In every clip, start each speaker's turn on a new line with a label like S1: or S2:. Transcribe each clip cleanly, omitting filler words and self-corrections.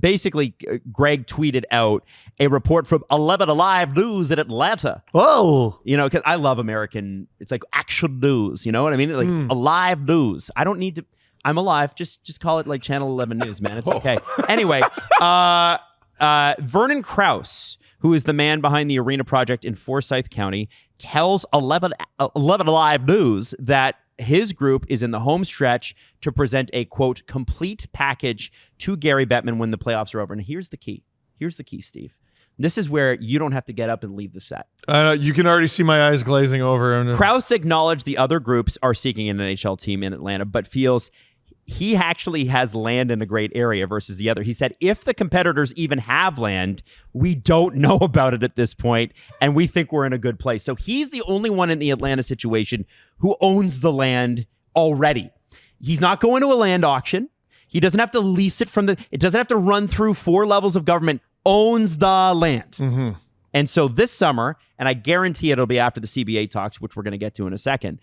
S1: basically, Greg tweeted out a report from 11 Alive News in Atlanta.
S2: Whoa.
S1: You know, because I love American, it's like action news. You know what I mean? Like Alive News. I don't need to, I'm alive. Just call it like Channel 11 News, man. It's okay. Anyway, Vernon Krause, who is the man behind the arena project in Forsyth County, tells 11 Alive News that his group is in the home stretch to present a, quote, complete package to Gary Bettman when the playoffs are over. And here's the key. Here's the key, Steve. This is where you don't have to get up and leave the set.
S2: You can already see my eyes glazing over.
S1: Krause acknowledged the other groups are seeking an NHL team in Atlanta, but feels he actually has land in a great area versus the other. He said, if the competitors even have land, we don't know about it at this point, and we think we're in a good place. So he's the only one in the Atlanta situation who owns the land already. He's not going to a land auction. He doesn't have to lease it it doesn't have to run through 4 levels of government, owns the land.
S2: Mm-hmm.
S1: And so this summer, and I guarantee it'll be after the CBA talks, which we're going to get to in a second,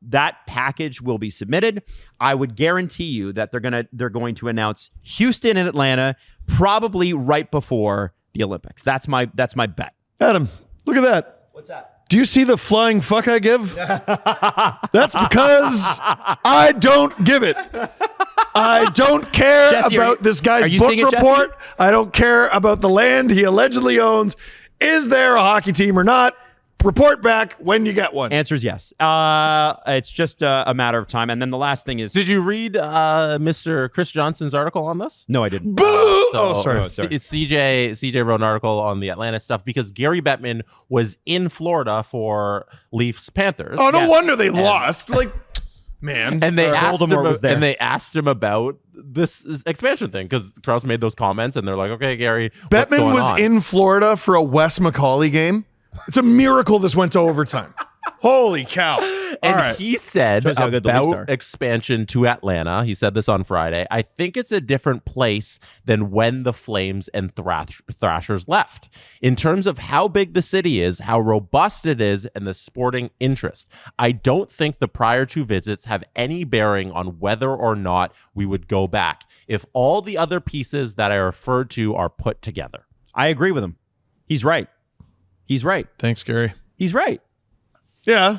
S1: that package will be submitted. I would guarantee you that they're going to announce Houston and Atlanta probably right before the Olympics. That's my bet.
S2: Adam, look at that.
S1: What's that?
S2: Do you see the flying fuck I give? That's because I don't give it. I don't care
S1: Jesse,
S2: about this guy's book report.
S1: Jesse?
S2: I don't care about the land he allegedly owns. Is there a hockey team or not? Report back when you get one.
S1: Answer is yes. It's just a matter of time. And then the last thing is...
S3: Did you read Mr. Chris Johnson's article on this?
S1: No, I didn't.
S2: Boo!
S1: Sorry.
S3: It's CJ wrote an article on the Atlanta stuff because Gary Bettman was in Florida for Leafs Panthers.
S2: Oh, no wonder they lost. Like, man.
S3: And they
S1: asked
S3: him about this expansion thing because Krause made those comments and they're like, okay, Gary,
S2: Bettman was in Florida for a Wes McCauley game. It's a miracle this went to overtime. Holy cow.
S3: And he said about expansion to Atlanta, he said this on Friday, I think it's a different place than when the Flames and Thrashers left. In terms of how big the city is, how robust it is, and the sporting interest. I don't think the prior 2 visits have any bearing on whether or not we would go back if all the other pieces that I referred to are put together.
S1: I agree with him. He's right. He's right.
S2: Thanks, Gary.
S1: He's right.
S2: Yeah.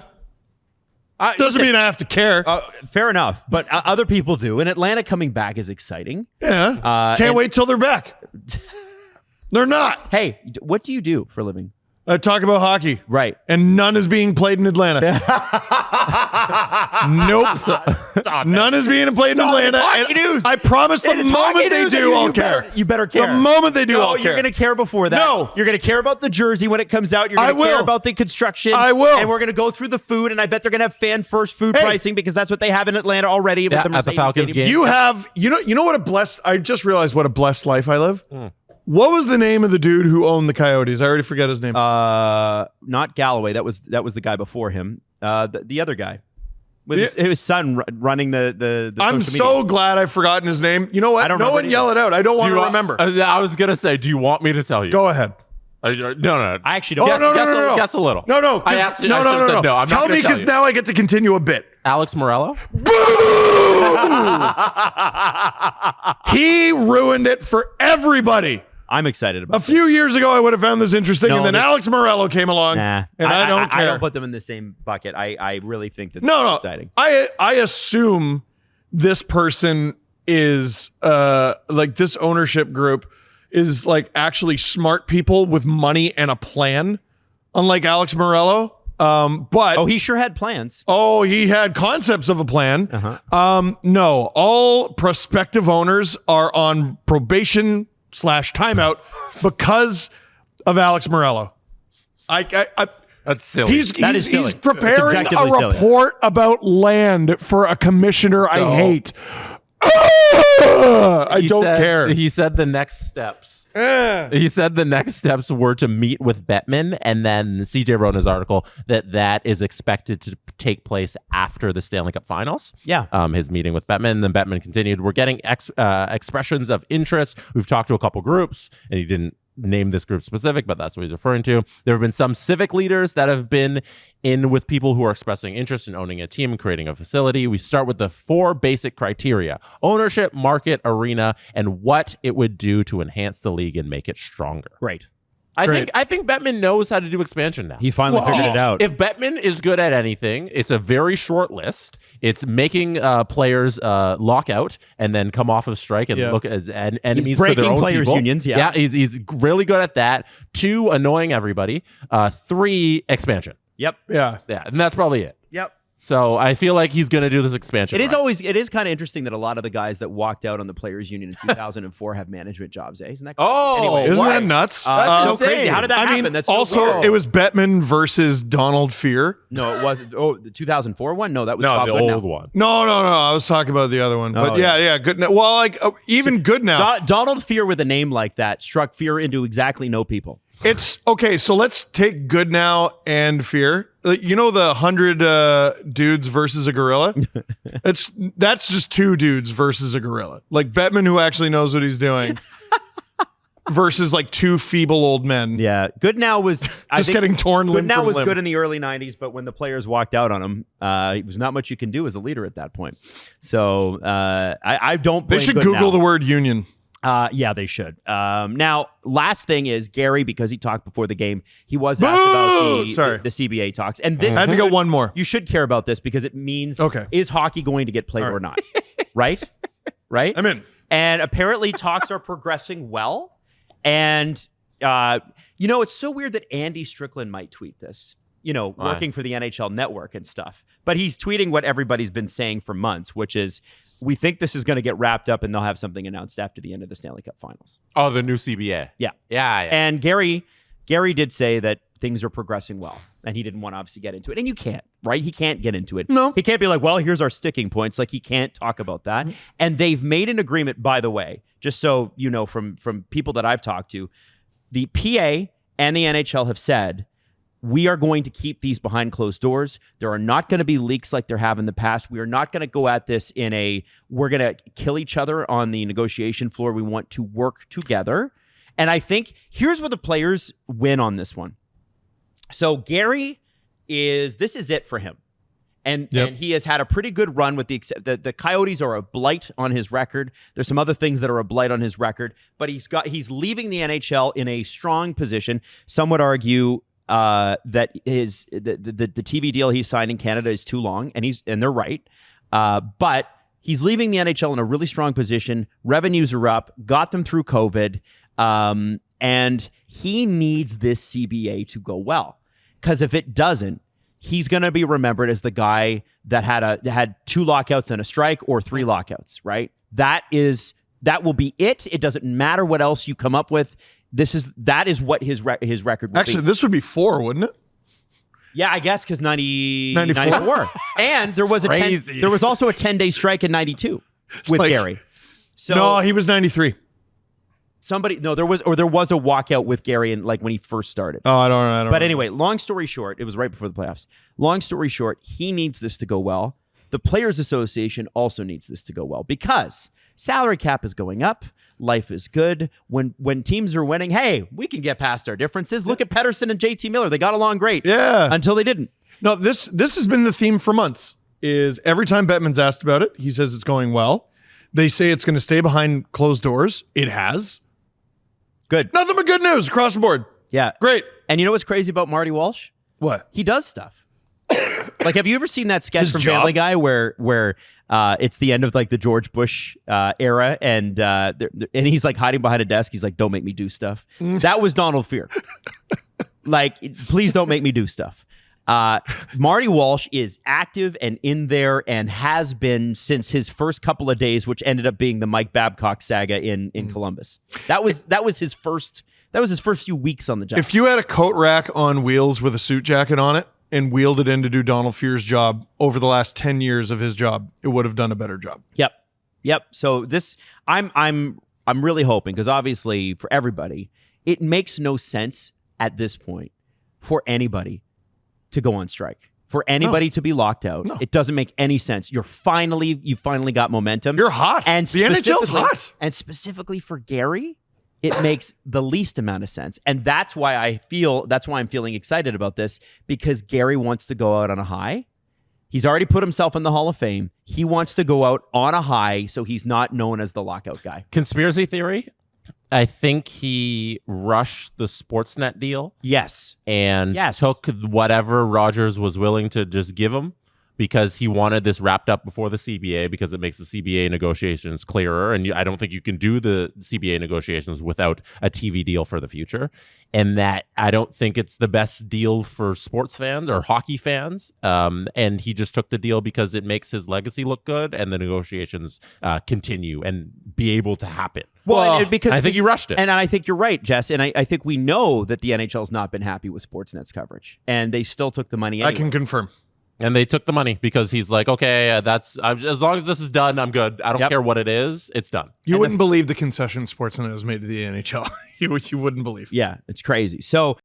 S2: Doesn't mean I have to care.
S1: Fair enough. But other people do. And Atlanta coming back is exciting.
S2: Yeah. Can't wait till they're back. They're not.
S1: Hey, what do you do for a living?
S2: Talk about hockey.
S1: Right.
S2: And none is being played in Atlanta. Nope. None is being played in Atlanta.
S1: Hockey news.
S2: I promise the moment they do, I'll care.
S1: You better care.
S2: The moment they do, I'll care.
S1: You're going to care before that.
S2: No.
S1: You're going to care about the jersey when it comes out. You're going to care about the construction.
S2: I will.
S1: And we're going to go through the food, and I bet they're going to have fan-first food pricing because that's what they have in Atlanta already.
S3: Yeah, at the Falcons game.
S2: You have, you know what a blessed, I just realized what a blessed life I live. What was the name of the dude who owned the Coyotes? I already forget his name.
S1: Not Galloway. That was the guy before him. The other guy. With his son running the
S2: I'm
S1: social
S2: so
S1: media.
S2: glad I've forgotten his name. You know what? No one yell it out. I don't want to remember.
S3: I was going to say, do you want me to tell you?
S2: Go ahead.
S3: No.
S1: I actually don't.
S2: No.
S3: Guess a little.
S2: No.
S3: I asked you.
S2: No.
S3: I'm not
S2: tell me because now I get to continue a bit.
S3: Alex Morello?
S2: He ruined it for everybody.
S1: I'm excited about
S2: A few years ago, I would have found this interesting, and then Alex Morello came along.
S1: Nah,
S2: and I don't care.
S1: I don't put them in the same bucket. I really think that
S2: No.
S1: exciting.
S2: I assume this person is like this ownership group is like actually smart people with money and a plan, unlike Alex Morello. But
S1: he sure had plans.
S2: He had concepts of a plan. No, all prospective owners are on probation / timeout because of Alex Morello.
S3: That's silly.
S2: He's preparing a report about land for a commissioner I hate. I don't care.
S3: He said the next steps. He said the next steps were to meet with Bettman, and then CJ wrote in his article that is expected to take place after the Stanley Cup Finals.
S1: Yeah.
S3: His meeting with Bettman. Then Bettman continued, we're getting expressions of interest. We've talked to a couple groups, and he didn't name this group specific, but that's what he's referring to. There have been some civic leaders that have been in with people who are expressing interest in owning a team and creating a facility. We start with the 4 basic criteria: ownership, market, arena, and what it would do to enhance the league and make it stronger.
S1: Great.
S3: I think Bettman knows how to do expansion now.
S1: He finally figured it out.
S3: If Bettman is good at anything, it's a very short list. It's making players lock out and then come off of strike and look as enemies for their own
S1: players'
S3: people.
S1: unions.
S3: Yeah, he's really good at that. 2, annoying everybody. 3, expansion.
S1: Yep.
S2: Yeah.
S3: And that's probably it.
S1: Yep.
S3: So I feel like he's going to do this expansion.
S1: It is kind of interesting that a lot of the guys that walked out on the players' union in 2004 have management jobs. Isn't that crazy?
S3: Anyway,
S2: isn't that nuts?
S1: That's so crazy. How did that happen? That's so
S2: also,
S1: weird.
S2: it was Bettman versus Donald Fear.
S1: No, it wasn't. Oh, the 2004 one? No, that was
S3: no,
S1: Bob
S3: the
S1: Goodnow.
S3: old one.
S2: No. I was talking about the other one. But yeah, good. Well, like even good now.
S1: Donald Fear with a name like that struck fear into exactly no people.
S2: It's okay. So let's take good now and fear. You know the 100 dudes versus a gorilla. That's just 2 dudes versus a gorilla. Like Bettman, who actually knows what he's doing, versus like 2 feeble old men.
S1: Yeah, Goodnow was
S2: getting torn limb
S1: Goodnow
S2: from
S1: was
S2: limb.
S1: good in the early 90s, but when the players walked out on him, it was not much you can do as a leader at that point. So I don't blame
S2: They should
S1: Goodnow.
S2: Google the word union.
S1: Yeah, they should. Now, last thing is Gary, because he talked before the game, he was asked about the CBA talks. And this
S2: I had to go one more.
S1: You should care about this because it means,
S2: Okay.
S1: is hockey going to get played or not? Right?
S2: I'm in.
S1: And apparently talks are progressing well. And, it's so weird that Andy Strickland might tweet this, working for the NHL Network and stuff. But he's tweeting what everybody's been saying for months, which is, we think this is going to get wrapped up and they'll have something announced after the end of the Stanley Cup Finals.
S3: Oh, the new CBA.
S1: Yeah. And Gary did say that things are progressing well, and he didn't want to obviously get into it. And you can't, right? He can't get into it.
S2: No.
S1: He can't be like, well, here's our sticking points. Like, he can't talk about that. And they've made an agreement, by the way, just so you know from people that I've talked to, the PA and the NHL have said, we are going to keep these behind closed doors. There are not going to be leaks like there have in the past. We are not going to go at this we're going to kill each other on the negotiation floor. We want to work together. And I think here's where the players win on this one. So Gary this is it for him. And he has had a pretty good run with the Coyotes are a blight on his record. There's some other things that are a blight on his record, but he's leaving the NHL in a strong position. Some would argue that the TV deal he signed in Canada is too long, and they're right. But he's leaving the NHL in a really strong position. Revenues are up, got them through COVID, and he needs this CBA to go well. Because if it doesn't, he's going to be remembered as the guy that had 2 lockouts and a strike, or 3 lockouts. Right? That will be it. It doesn't matter what else you come up with. That is what his record would be.
S2: Actually, this would be 4, wouldn't it?
S1: Yeah, I guess because 94. And there was there was also a 10-day strike in 92 with Gary. So
S2: no, he was 93.
S1: There was a walkout with Gary when he first started.
S2: Oh, I don't.
S1: But anyway, long story short, it was right before the playoffs. Long story short, he needs this to go well. The Players Association also needs this to go well because salary cap is going up. Life is good. When teams are winning, hey, we can get past our differences. Look at Pettersson and JT Miller. They got along great.
S2: Yeah.
S1: Until they didn't.
S2: No, this has been the theme for months. Is every time Bettman's asked about it, he says it's going well. They say it's going to stay behind closed doors. It has.
S1: Good.
S2: Nothing but good news across the board.
S1: Yeah.
S2: Great.
S1: And you know what's crazy about Marty Walsh?
S2: What?
S1: He does stuff. Have you ever seen that sketch
S2: His
S1: from
S2: job?
S1: Family Guy where it's the end of the George Bush era and he's hiding behind a desk. He's like, don't make me do stuff. That was Donald Fear. Please don't make me do stuff. Marty Walsh is active and in there and has been since his first couple of days, which ended up being the Mike Babcock saga in Columbus. That was his first few weeks on the job.
S2: If you had a coat rack on wheels with a suit jacket on it and wheeled it in to do Donald Fear's job over the last 10 years of his job, it would have done a better job.
S1: Yep. So this, I'm really hoping, because obviously for everybody, it makes no sense at this point for anybody to go on strike, for anybody to be locked out. No. It doesn't make any sense. You finally got momentum.
S2: You're hot.
S1: And
S2: the NHL's hot.
S1: And specifically for Gary, it makes the least amount of sense. And that's why I'm feeling excited about this, because Gary wants to go out on a high. He's already put himself in the Hall of Fame. He wants to go out on a high so he's not known as the lockout guy.
S3: Conspiracy theory? I think he rushed the Sportsnet deal.
S1: Yes.
S3: And took whatever Rogers was willing to just give him, because he wanted this wrapped up before the CBA, because it makes the CBA negotiations clearer. And I don't think you can do the CBA negotiations without a TV deal for the future. And that I don't think it's the best deal for sports fans or hockey fans. And he just took the deal because it makes his legacy look good and the negotiations continue and be able to happen.
S1: Well, because
S3: I think you rushed it.
S1: And I think you're right, Jess. And I think we know that the NHL's not been happy with Sportsnet's coverage. And they still took the money anyway.
S2: I can confirm.
S3: And they took the money because he's like, okay, as long as this is done, I'm good. I don't care what it is. It's done.
S2: You wouldn't believe the concession Sportsnet has made to the NHL. you wouldn't believe.
S1: Yeah, it's crazy. So